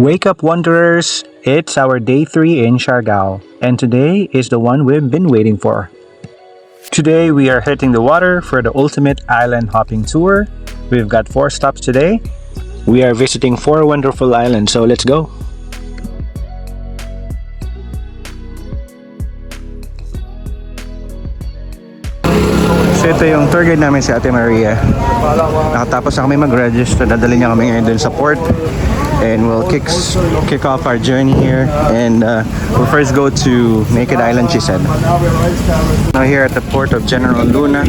Wake up, wanderers! It's our day 3 in Siargao, and today is the one we've been waiting for. Today we are hitting the water for the ultimate island hopping tour. We've got 4 stops today. We are visiting 4 wonderful islands, so let's go! So ito yung tour guide namin si Ate Maria. Nakatapos na kami mag-register, dadali niya kami ngayon dun sa port. And we'll kick off our journey here, and we'll first go to Naked Island, she said. Now here at the port of General Luna.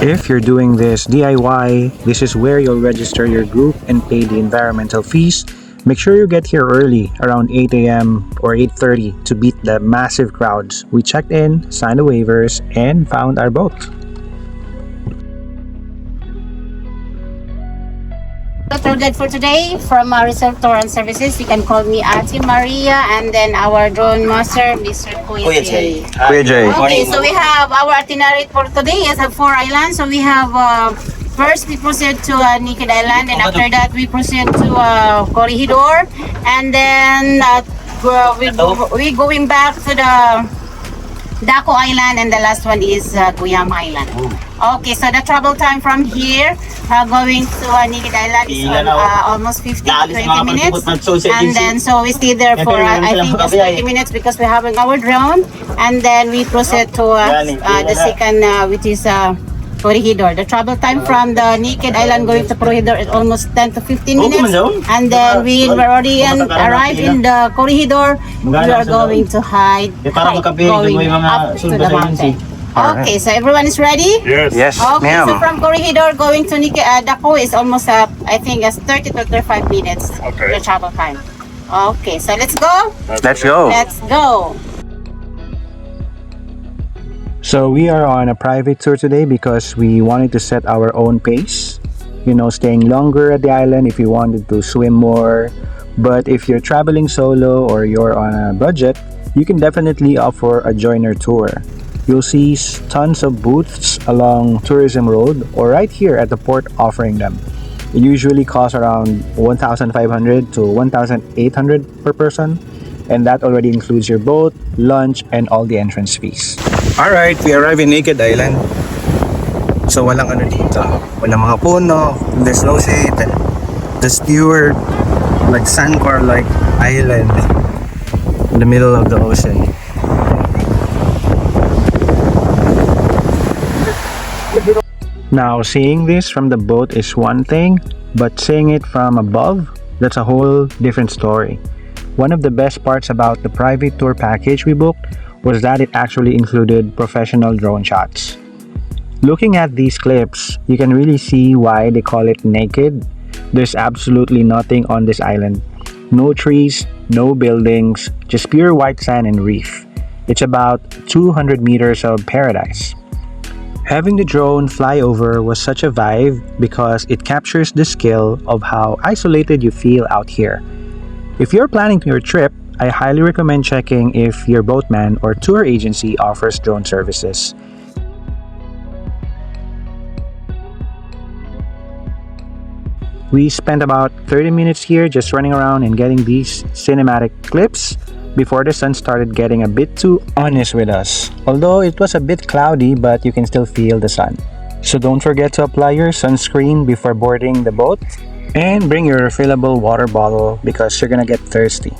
If you're doing this DIY, this is where you'll register your group and pay the environmental fees. Make sure you get here early, around 8 a.m. or 8:30 to beat the massive crowds. We checked in, signed the waivers, and found our boat. Tour guide for today from Resort Tour and Services. You can call me Ate Maria, and then our drone master, Mr. Kuya J. Kuya J. Okay, so we have our itinerary for today is 4 islands. So we have first we proceed to Naked Island, and after that we proceed to Corregidor, and then we going back to the Daku Island, and the last one is Guyam Island. Okay, so the travel time from here going to Naked Island is almost 15 to 20 minutes. And then so we stay there for I think just 20 minutes because we're having our drone. And then we proceed to the second which is Corregidor. The travel time from the Naked Island going to Corregidor is almost 10 to 15 minutes. And then we already arrived in the Corregidor. We are going to going up to the mountain. Okay, so everyone is ready? Yes, Okay, ma'am. so from Corregidor going to Daku is almost I think 30 to 35 minutes the travel time. Okay, so let's go. Let's go. Let's go. So we are on a private tour today because we wanted to set our own pace. You know, staying longer at the island if you wanted to swim more. But if you're traveling solo or you're on a budget, you can definitely opt for a joiner tour. You'll see tons of booths along Tourism Road or right here at the port offering them. It usually costs around 1,500 to 1,800 per person, and that already includes your boat, lunch, and all the entrance fees. Alright, we arrived in Naked Island. So walang ano dito, walang mga puno, there's no shade, just pure like sandbar like island in the middle of the ocean. Now, seeing this from the boat is one thing, but seeing it from above, that's a whole different story. One of the best parts about the private tour package we booked was that it actually included professional drone shots. Looking at these clips, you can really see why they call it naked. There's absolutely nothing on this island. No trees, no buildings, just pure white sand and reef. It's about 200 meters of paradise. Having the drone fly over was such a vibe because it captures the skill of how isolated you feel out here. If you're planning your trip, I highly recommend checking if your boatman or tour agency offers drone services. We spent about 30 minutes here just running around and getting these cinematic clips before the sun started getting a bit too honest with us. Although it was a bit cloudy, but you can still feel the sun. So don't forget to apply your sunscreen before boarding the boat, and bring your refillable water bottle because you're gonna get thirsty.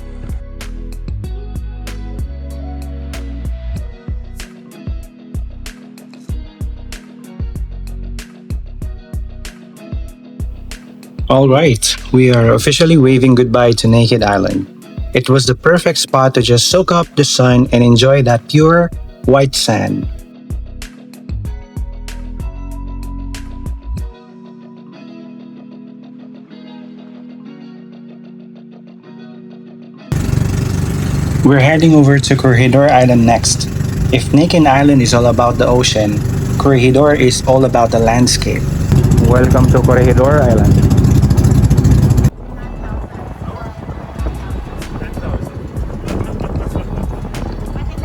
Alright, we are officially waving goodbye to Naked Island. It was the perfect spot to just soak up the sun and enjoy that pure white sand. We're heading over to Corregidor Island next. If Naked Island is all about the ocean, Corregidor is all about the landscape. Welcome to Corregidor Island.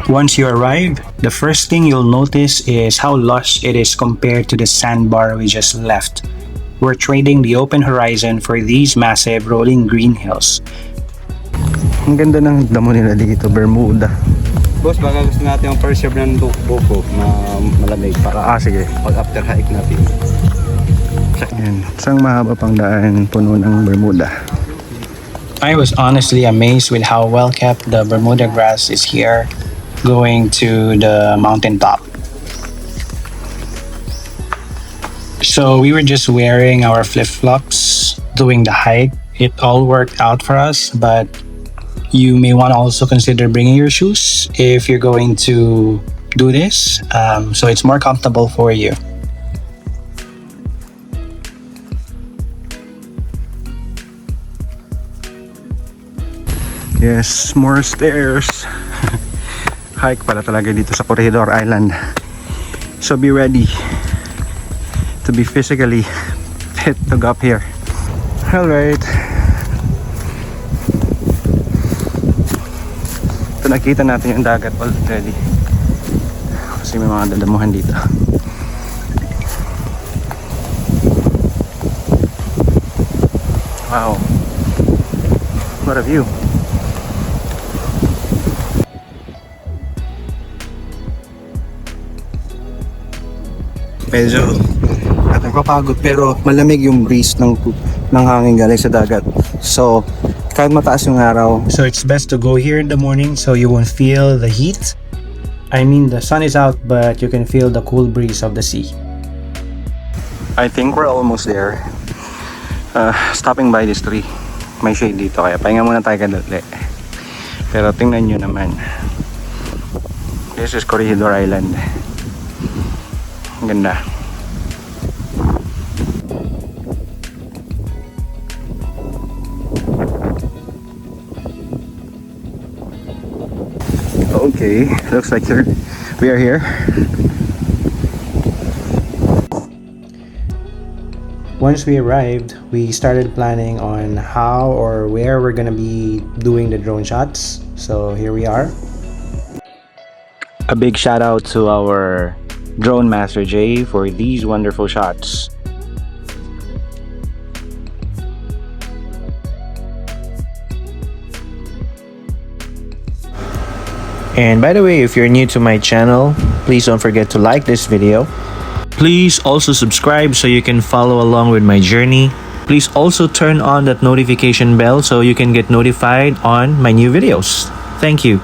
Once you arrive, the first thing you'll notice is how lush it is compared to the sandbar we just left. We're trading the open horizon for these massive rolling green hills. Ang ganda ng damo nila dito, Bermuda. Boss, baka gusto natin yung first serve ng buko na malamig para Sige. pag after hike natin. Yan. Isang mahaba pang daan, puno ng Bermuda. I was honestly amazed with how well kept the Bermuda grass is here, going to the mountain top. So we were just wearing our flip-flops doing the hike. It all worked out for us, but you may want to also consider bringing your shoes if you're going to do this, so it's more comfortable for you. Yes, more stairs. Hike pala talaga dito sa Corregidor Island. So be ready to be physically fit to go up here. Alright. Ito, nakita natin yung dagat already. Kasi may mga dadamuhan dito. Wow. What a view. Medyo nakakapagod pero malamig yung breeze ng hangin galing sa dagat. So, kahit mataas yung araw. So, it's best to go here in the morning so you won't feel the heat. I mean, the sun is out but you can feel the cool breeze of the sea. I think we're almost there. Stopping by this tree. May shade dito kaya pahinga muna tayo kadali. Pero tingnan nyo naman. This is Corregidor Island. Ganda. Okay, looks like we are here. Once we arrived, we started planning on how or where we're gonna be doing the drone shots. So here we are. A big shout out to our drone master Jay for these wonderful shots. And by the way, if you're new to my channel, please don't forget to like this video. Please also subscribe so you can follow along with my journey. Please also turn on that notification bell so you can get notified on my new videos. Thank you.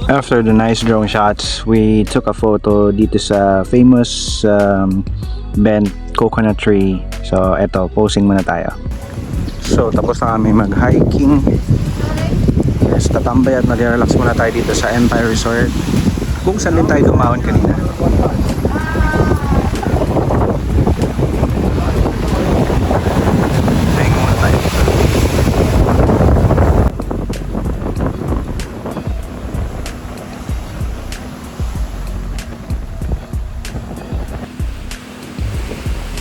After the nice drone shots, we took a photo dito sa famous bent coconut tree. So eto, posing muna tayo. So tapos na kami mag-hiking. Yes, tatambay at mag-relax muna tayo dito sa Empire Resort, kung saan din tayo dumawon kanina.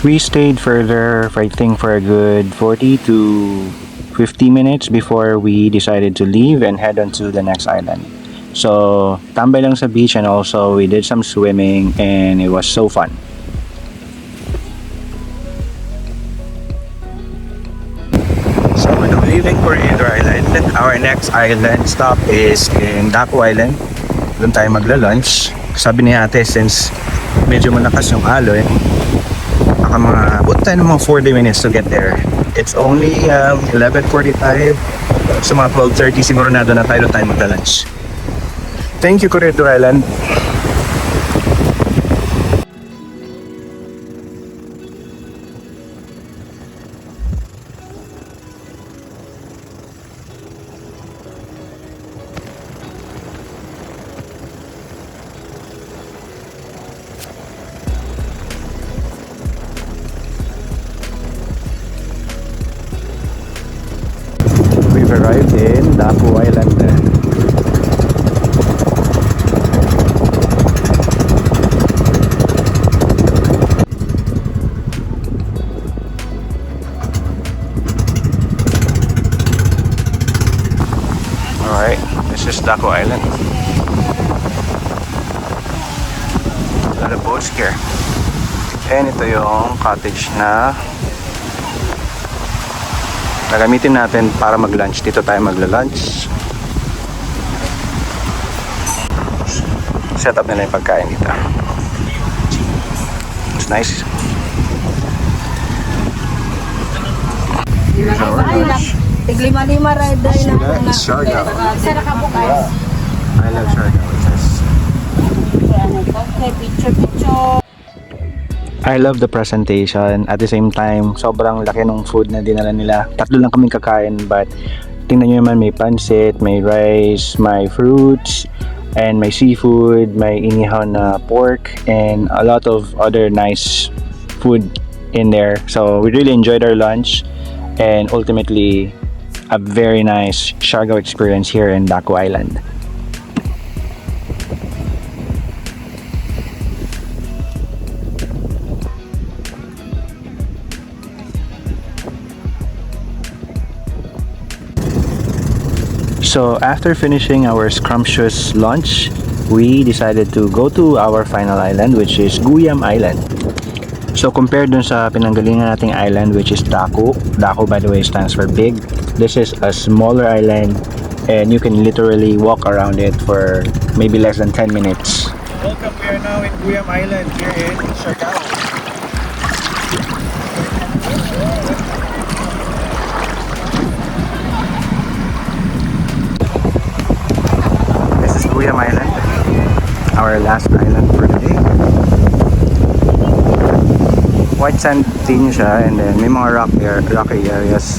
We stayed further, I think, for a good 40 to 50 minutes before we decided to leave and head on to the next island. So, tambay lang sa beach, and also we did some swimming and it was so fun. So, we're now leaving Corregidor Island. Our next island stop is in Daku Island. Doon tayo magla-lunch. Sabi ni ate, since medyo malakas yung aloy, baka buti tayo ng mga 40 minutes to get there. It's only 11:45. So mga 12:30 sigurado na tayo magla-lunch. Thank you, Corregidor Island. We've arrived in Daku Island. Alright, this is Daku Island. A lot of boats here. And ito yung cottage na gagamitin natin para mag-lunch. Dito tayo magla-lunch. Set up nila yung pagkain dito. It's nice. Here's our lunch. Tiglima-lima ride See that? It's Siargao. I love Siargao. I love the presentation. At the same time, sobrang laki ng food na dinala nila. Tatlo lang kaming kakain, but tingnan nyo naman, may pansit, may rice, may fruits, and may seafood, may inihaw na pork, and a lot of other nice food in there. So we really enjoyed our lunch, and ultimately a very nice Siargao experience here in Daku Island. So after finishing our scrumptious lunch, we decided to go to our final island, which is Guyam Island. So compared dun sa pinanggalingan nating island, which is Daku. Daku, by the way, stands for big. This is a smaller island, and you can literally walk around it for maybe less than 10 minutes. Welcome, we are now in Guyam Island here in Siargao. This is Guyam Island, our last island for today. White sand din siya, and then may mga rocky areas.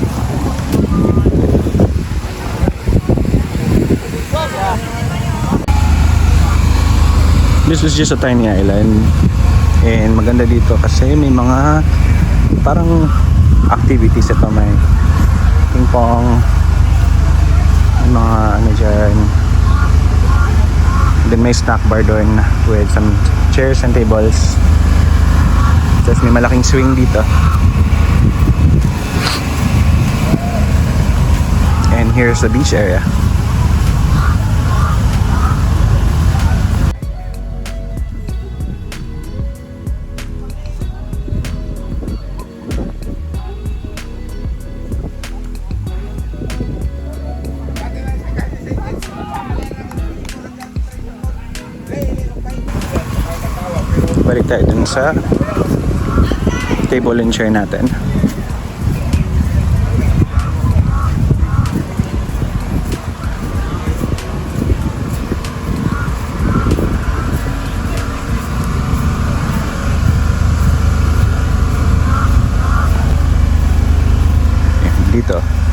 This is just a tiny island, and maganda dito kasi may mga parang activities. Ito may ping pong, may mga ano dyan, then may snack bar doon with some chairs and tables. Tapos may malaking swing dito, and here's the beach area. Balik tayo dun sa table and chair natin.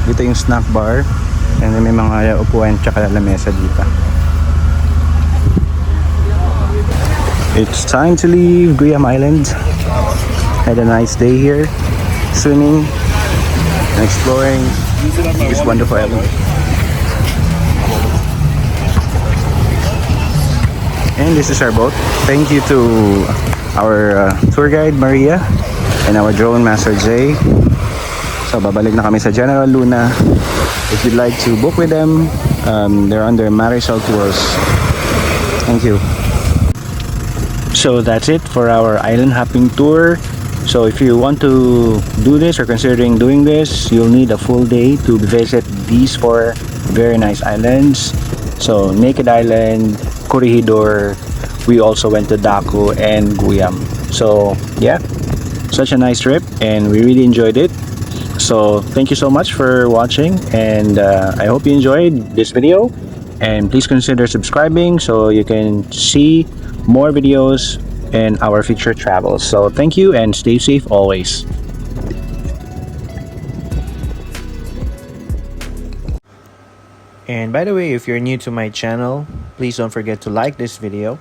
Dito yung snack bar, and then may mga upuan tsaka lamesa dito. It's time to leave Guyam Island. Had a nice day here, swimming and exploring this wonderful island. And this is our boat. Thank you to our tour guide Maria and our drone master Jay. So babalik na kami sa General Luna. If you'd like to book with them, they're under Marisol Tours. Thank you. So that's it for our island hopping tour. So if you want to do this or considering doing this, you'll need a full day to visit these 4 Very nice islands. So Naked Island, Corregidor. We also went to Daku and Guyam. So yeah, such a nice trip and we really enjoyed it. So thank you so much for watching, and I hope you enjoyed this video, and please consider subscribing so you can see more videos in our future travels. So thank you and stay safe always. And by the way, if you're new to my channel, please don't forget to like this video